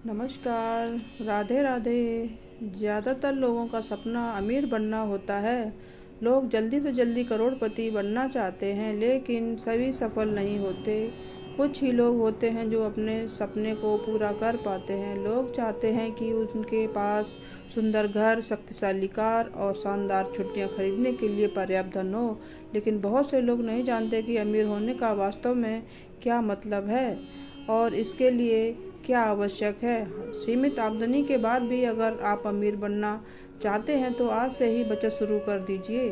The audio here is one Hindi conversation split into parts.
नमस्कार। राधे राधे। ज़्यादातर लोगों का सपना अमीर बनना होता है। लोग जल्दी से जल्दी करोड़पति बनना चाहते हैं, लेकिन सभी सफल नहीं होते। कुछ ही लोग होते हैं जो अपने सपने को पूरा कर पाते हैं। लोग चाहते हैं कि उनके पास सुंदर घर, शक्तिशाली कार और शानदार छुट्टियां खरीदने के लिए पर्याप्त धन हो, लेकिन बहुत से लोग नहीं जानते कि अमीर होने का वास्तव में क्या मतलब है और इसके लिए क्या आवश्यक है। सीमित आमदनी के बाद भी अगर आप अमीर बनना चाहते हैं तो आज से ही बचत शुरू कर दीजिए।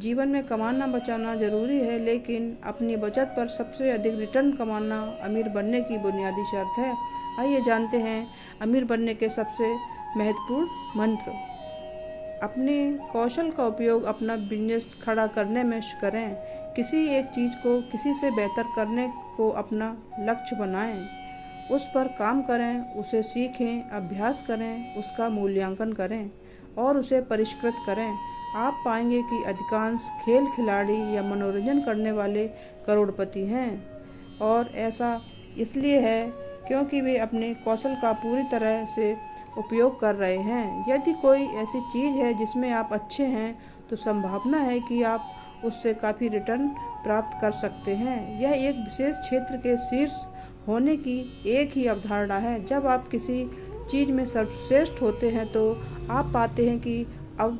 जीवन में कमाना बचाना जरूरी है, लेकिन अपनी बचत पर सबसे अधिक रिटर्न कमाना अमीर बनने की बुनियादी शर्त है। आइए जानते हैं अमीर बनने के सबसे महत्वपूर्ण मंत्र। अपने कौशल का उपयोग अपना बिजनेस खड़ा करने में करें। किसी एक चीज़ को किसी से बेहतर करने को अपना लक्ष्य बनाएं। उस पर काम करें, उसे सीखें, अभ्यास करें, उसका मूल्यांकन करें और उसे परिष्कृत करें। आप पाएंगे कि अधिकांश खेल खिलाड़ी या मनोरंजन करने वाले करोड़पति हैं, और ऐसा इसलिए है क्योंकि वे अपने कौशल का पूरी तरह से उपयोग कर रहे हैं। यदि कोई ऐसी चीज़ है जिसमें आप अच्छे हैं, तो संभावना है कि आप उससे काफ़ी रिटर्न प्राप्त कर सकते हैं। यह एक विशेष क्षेत्र के शीर्ष होने की एक ही अवधारणा है। जब आप किसी चीज़ में सर्वश्रेष्ठ होते हैं तो आप पाते हैं कि अब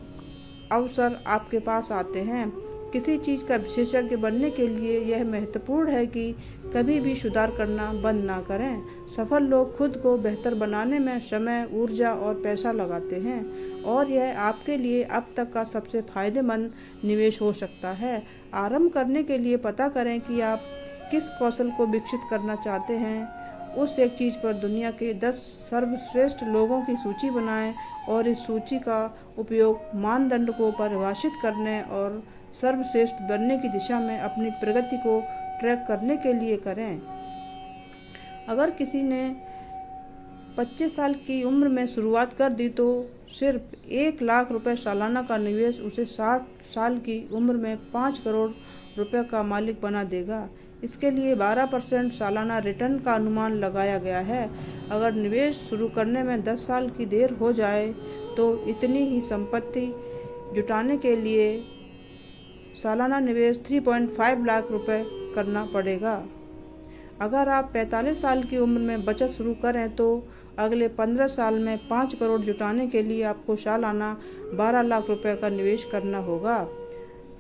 अवसर आपके पास आते हैं। किसी चीज़ का विशेषज्ञ बनने के लिए यह महत्वपूर्ण है कि कभी भी सुधार करना बंद ना करें। सफल लोग खुद को बेहतर बनाने में समय, ऊर्जा और पैसा लगाते हैं, और यह आपके लिए अब तक का सबसे फायदेमंद निवेश हो सकता है। आरंभ करने के लिए पता करें कि आप किस कौशल को विकसित करना चाहते हैं। उस एक चीज़ पर दुनिया के 10 सर्वश्रेष्ठ लोगों की सूची बनाएं और इस सूची का उपयोग मानदंड को परिभाषित करने और सर्वश्रेष्ठ बनने की दिशा में अपनी प्रगति को ट्रैक करने के लिए करें। अगर किसी ने 25 साल की उम्र में शुरुआत कर दी तो सिर्फ 1 लाख रुपए सालाना का निवेश उसे 60 साल की उम्र में 5 करोड़ रुपए का मालिक बना देगा। इसके लिए 12% सालाना रिटर्न का अनुमान लगाया गया है। अगर निवेश शुरू करने में 10 साल की देर हो जाए तो इतनी ही संपत्ति जुटाने के लिए सालाना निवेश 3.5 लाख रुपए करना पड़ेगा। अगर आप 45 साल की उम्र में बचत शुरू करें तो अगले 15 साल में 5 करोड़ जुटाने के लिए आपको सालाना 12 लाख रुपए का निवेश करना होगा।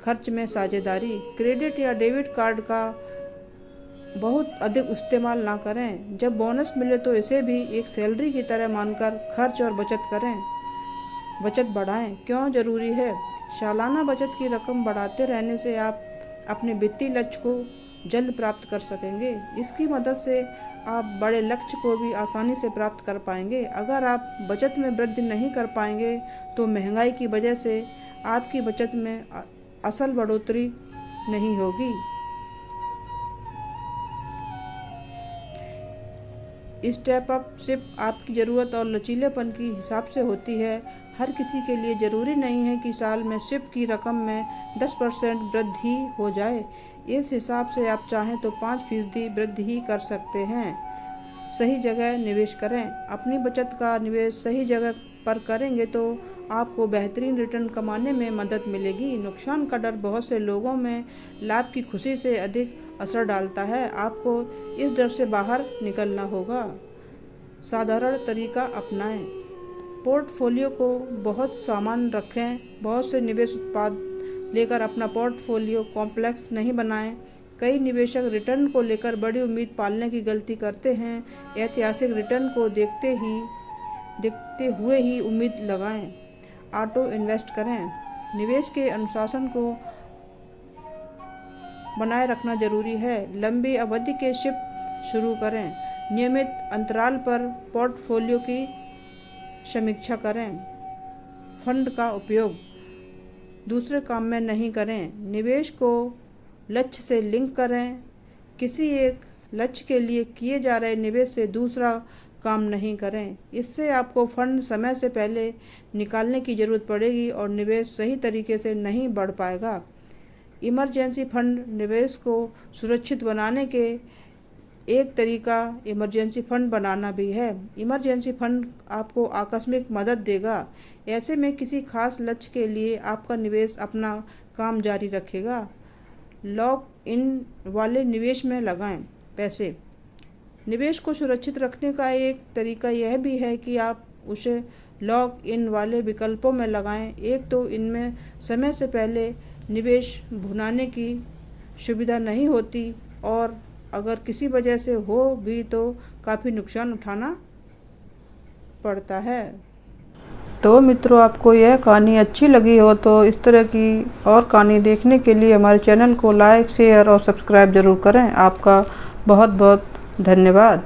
खर्च में साझेदारी। क्रेडिट या डेबिट कार्ड का बहुत अधिक इस्तेमाल ना करें। जब बोनस मिले तो इसे भी एक सैलरी की तरह मानकर खर्च और बचत करें। बचत बढ़ाएं। क्यों जरूरी है? सालाना बचत की रकम बढ़ाते रहने से आप अपने वित्तीय लक्ष्य को जल्द प्राप्त कर सकेंगे। इसकी मदद से आप बड़े लक्ष्य को भी आसानी से प्राप्त कर पाएंगे। अगर आप बचत में वृद्धि नहीं कर पाएंगे तो महंगाई की वजह से आपकी बचत में असल बढ़ोतरी नहीं होगी। स्टेप अप सिर्फ आपकी ज़रूरत और लचीलेपन की हिसाब से होती है। हर किसी के लिए ज़रूरी नहीं है कि साल में सिप की रकम में 10% वृद्धि हो जाए। इस हिसाब से आप चाहें तो 5% वृद्धि ही कर सकते हैं। सही जगह निवेश करें। अपनी बचत का निवेश सही जगह पर करेंगे तो आपको बेहतरीन रिटर्न कमाने में मदद मिलेगी। नुकसान का डर बहुत से लोगों में लाभ की खुशी से अधिक असर डालता है। आपको इस डर से बाहर निकलना होगा। साधारण तरीका अपनाएं। पोर्टफोलियो को बहुत सामान्य रखें। बहुत से निवेश उत्पाद लेकर अपना पोर्टफोलियो कॉम्प्लेक्स नहीं बनाएं। कई निवेशक रिटर्न को लेकर बड़ी उम्मीद पालने की गलती करते हैं। ऐतिहासिक रिटर्न को देखते हुए ही उम्मीद लगाएं। ऑटो इन्वेस्ट करें। निवेश के अनुशासन को बनाए रखना जरूरी है। लंबी अवधि के शिफ्ट शुरू करें। नियमित अंतराल पर पोर्टफोलियो की समीक्षा करें। फंड का उपयोग दूसरे काम में नहीं करें। निवेश को लक्ष्य से लिंक करें। किसी एक लक्ष्य के लिए किए जा रहे निवेश से दूसरा काम नहीं करें। इससे आपको फंड समय से पहले निकालने की ज़रूरत पड़ेगी और निवेश सही तरीके से नहीं बढ़ पाएगा। इमरजेंसी फंड निवेश को सुरक्षित बनाने के एक तरीका इमरजेंसी फंड बनाना भी है। इमरजेंसी फंड आपको आकस्मिक मदद देगा। ऐसे में किसी खास लक्ष्य के लिए आपका निवेश अपना काम जारी रखेगा। लॉक इन वाले निवेश में लगाएं पैसे। निवेश को सुरक्षित रखने का एक तरीका यह भी है कि आप उसे लॉक इन वाले विकल्पों में लगाएं। एक तो इनमें समय से पहले निवेश भुनाने की सुविधा नहीं होती और अगर किसी वजह से हो भी तो काफ़ी नुकसान उठाना पड़ता है। तो मित्रों, आपको यह कहानी अच्छी लगी हो तो इस तरह की और कहानी देखने के लिए हमारे चैनल को लाइक, शेयर और सब्सक्राइब ज़रूर करें। आपका बहुत बहुत धन्यवाद।